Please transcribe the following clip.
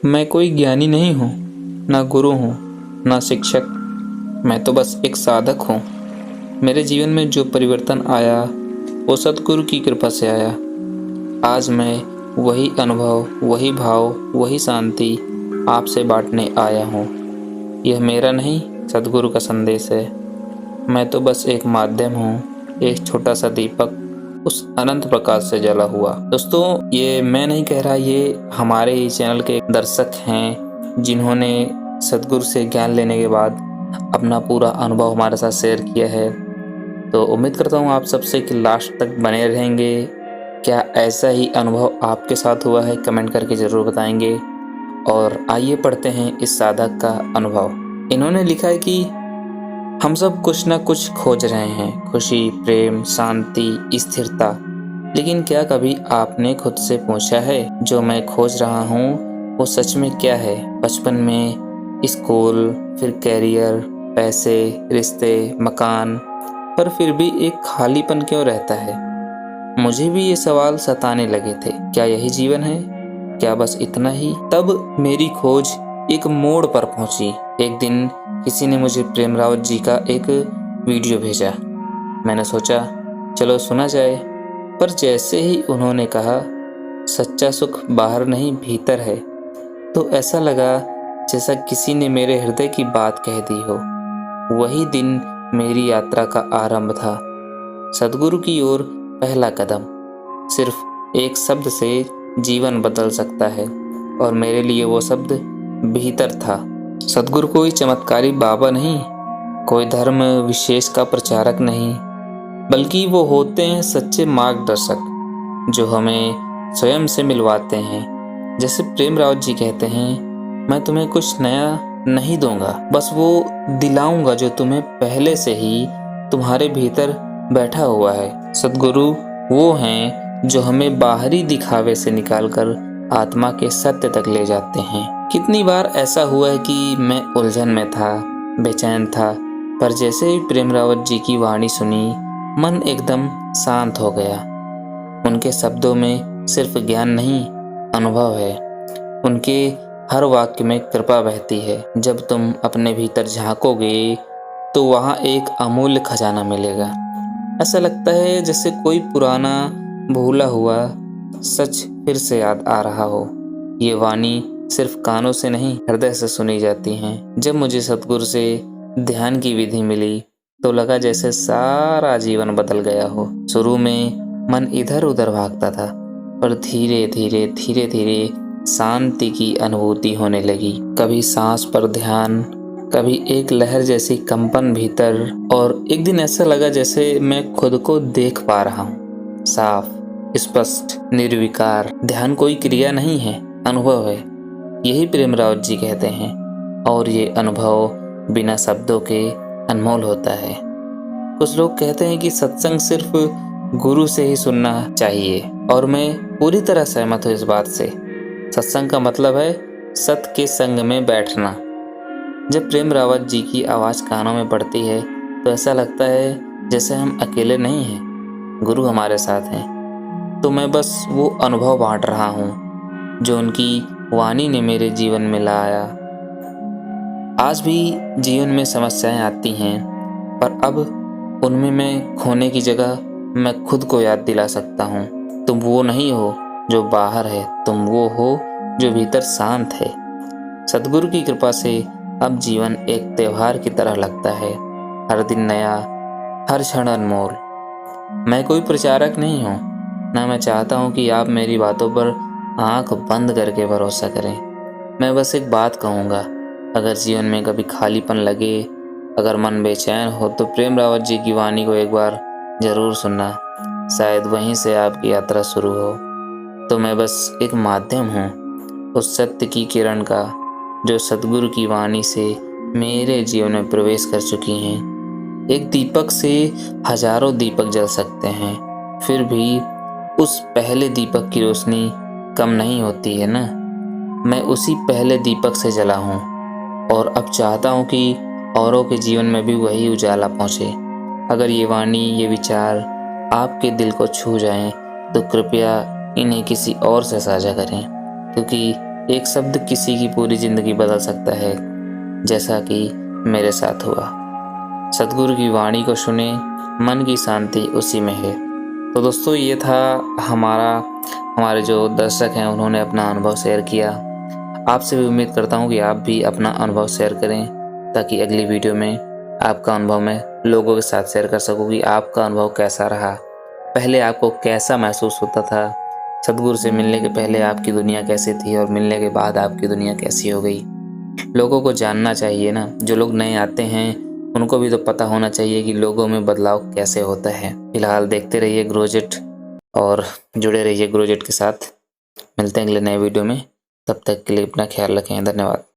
मैं कोई ज्ञानी नहीं हूँ, ना गुरु हूँ, ना शिक्षक। मैं तो बस एक साधक हूँ। मेरे जीवन में जो परिवर्तन आया वो सतगुरु की कृपा से आया। आज मैं वही अनुभव, वही भाव, वही शांति आपसे बांटने आया हूँ। यह मेरा नहीं, सतगुरु का संदेश है। मैं तो बस एक माध्यम हूँ, एक छोटा सा दीपक उस अनंत प्रकाश से जला हुआ। दोस्तों, ये मैं नहीं कह रहा, ये हमारे ही चैनल के दर्शक हैं जिन्होंने सतगुरु से ज्ञान लेने के बाद अपना पूरा अनुभव हमारे साथ शेयर किया है। तो उम्मीद करता हूँ आप सबसे कि लास्ट तक बने रहेंगे। क्या ऐसा ही अनुभव आपके साथ हुआ है? कमेंट करके ज़रूर बताएंगे। और आइए पढ़ते हैं इस साधक का अनुभव। इन्होंने लिखा है कि हम सब कुछ न कुछ खोज रहे हैं, खुशी, प्रेम, शांति, स्थिरता। लेकिन क्या कभी आपने खुद से पूछा है, जो मैं खोज रहा हूँ वो सच में क्या है? बचपन में स्कूल, फिर कैरियर, पैसे, रिश्ते, मकान, पर फिर भी एक खालीपन क्यों रहता है? मुझे भी ये सवाल सताने लगे थे। क्या यही जीवन है? क्या बस इतना ही? तब मेरी खोज एक मोड़ पर पहुंची। एक दिन किसी ने मुझे प्रेम रावत जी का एक वीडियो भेजा। मैंने सोचा चलो सुना जाए। पर जैसे ही उन्होंने कहा सच्चा सुख बाहर नहीं भीतर है, तो ऐसा लगा जैसा किसी ने मेरे हृदय की बात कह दी हो। वही दिन मेरी यात्रा का आरंभ था। सतगुरु की ओर पहला कदम। सिर्फ एक शब्द से जीवन बदल सकता है, और मेरे लिए वो शब्द भीतर था। सतगुरु कोई चमत्कारी बाबा नहीं, कोई धर्म विशेष का प्रचारक नहीं, बल्कि वो होते हैं सच्चे मार्गदर्शक जो हमें स्वयं से मिलवाते हैं। जैसे प्रेम रावत जी कहते हैं, मैं तुम्हें कुछ नया नहीं दूंगा, बस वो दिलाऊंगा जो तुम्हें पहले से ही तुम्हारे भीतर बैठा हुआ है। सतगुरु वो हैं जो हमें बाहरी दिखावे से निकालकर आत्मा के सत्य तक ले जाते हैं। कितनी बार ऐसा हुआ है कि मैं उलझन में था, बेचैन था, पर जैसे ही प्रेम रावत जी की वाणी सुनी, मन एकदम शांत हो गया। उनके शब्दों में सिर्फ ज्ञान नहीं, अनुभव है। उनके हर वाक्य में कृपा बहती है। जब तुम अपने भीतर झांकोगे तो वहाँ एक अमूल्य खजाना मिलेगा। ऐसा लगता है जैसे कोई पुराना भूला हुआ सच फिर से याद आ रहा हो। ये वाणी सिर्फ कानों से नहीं, हृदय से सुनी जाती हैं। जब मुझे सतगुरु से ध्यान की विधि मिली तो लगा जैसे सारा जीवन बदल गया हो। शुरू में मन इधर उधर भागता था, पर धीरे धीरे शांति की अनुभूति होने लगी। कभी सांस पर ध्यान, कभी एक लहर जैसी कंपन भीतर, और एक दिन ऐसा लगा जैसे मैं खुद को देख पा रहा हूँ, साफ, स्पष्ट, निर्विकार। ध्यान कोई क्रिया नहीं है, अनुभव है। यही प्रेम रावत जी कहते हैं, और ये अनुभव बिना शब्दों के अनमोल होता है। कुछ लोग कहते हैं कि सत्संग सिर्फ गुरु से ही सुनना चाहिए, और मैं पूरी तरह सहमत हूँ इस बात से। सत्संग का मतलब है सत्य के संग में बैठना। जब प्रेम रावत जी की आवाज़ कानों में पड़ती है तो ऐसा लगता है जैसे हम अकेले नहीं हैं, गुरु हमारे साथ हैं। तो मैं बस वो अनुभव बांट रहा हूँ जो उनकी वाणी ने मेरे जीवन में लाया। आज भी जीवन में समस्याएं आती हैं, पर अब उनमें मैं खोने की जगह मैं खुद को याद दिला सकता हूँ, तुम वो नहीं हो जो बाहर है, तुम वो हो जो भीतर शांत है। सतगुरु की कृपा से अब जीवन एक त्योहार की तरह लगता है, हर दिन नया, हर क्षण अनमोल। मैं कोई प्रचारक नहीं हूँ, ना मैं चाहता हूँ कि आप मेरी बातों पर आंख बंद करके भरोसा करें। मैं बस एक बात कहूँगा, अगर जीवन में कभी खालीपन लगे, अगर मन बेचैन हो, तो प्रेम रावत जी की वाणी को एक बार ज़रूर सुनना। शायद वहीं से आपकी यात्रा शुरू हो। तो मैं बस एक माध्यम हूँ उस सत्य की किरण का, जो सतगुरु की वाणी से मेरे जीवन में प्रवेश कर चुकी हैं। एक दीपक से हजारों दीपक जल सकते हैं, फिर भी उस पहले दीपक की रोशनी कम नहीं होती है ना। मैं उसी पहले दीपक से जला हूँ, और अब चाहता हूँ कि औरों के जीवन में भी वही उजाला पहुँचे। अगर ये वाणी, ये विचार आपके दिल को छू जाएं, तो कृपया इन्हें किसी और से साझा करें, क्योंकि एक शब्द किसी की पूरी ज़िंदगी बदल सकता है, जैसा कि मेरे साथ हुआ। सद्गुरु की वाणी को सुने, मन की शांति उसी में है। तो दोस्तों ये था हमारे जो दर्शक हैं उन्होंने अपना अनुभव शेयर किया। आपसे भी उम्मीद करता हूँ कि आप भी अपना अनुभव शेयर करें, ताकि अगली वीडियो में आपका अनुभव मैं लोगों के साथ शेयर कर सकूँ कि आपका अनुभव कैसा रहा। पहले आपको कैसा महसूस होता था? सद्गुरु से मिलने के पहले आपकी दुनिया कैसी थी और मिलने के बाद आपकी दुनिया कैसी हो गई? लोगों को जानना चाहिए ना, जो लोग नए आते हैं उनको भी तो पता होना चाहिए कि लोगों में बदलाव कैसे होता है। फिलहाल देखते रहिए ग्रोजेट और जुड़े रहिए ग्रोजेट के साथ। मिलते हैं अगले नए वीडियो में, तब तक के लिए अपना ख्याल रखें। धन्यवाद।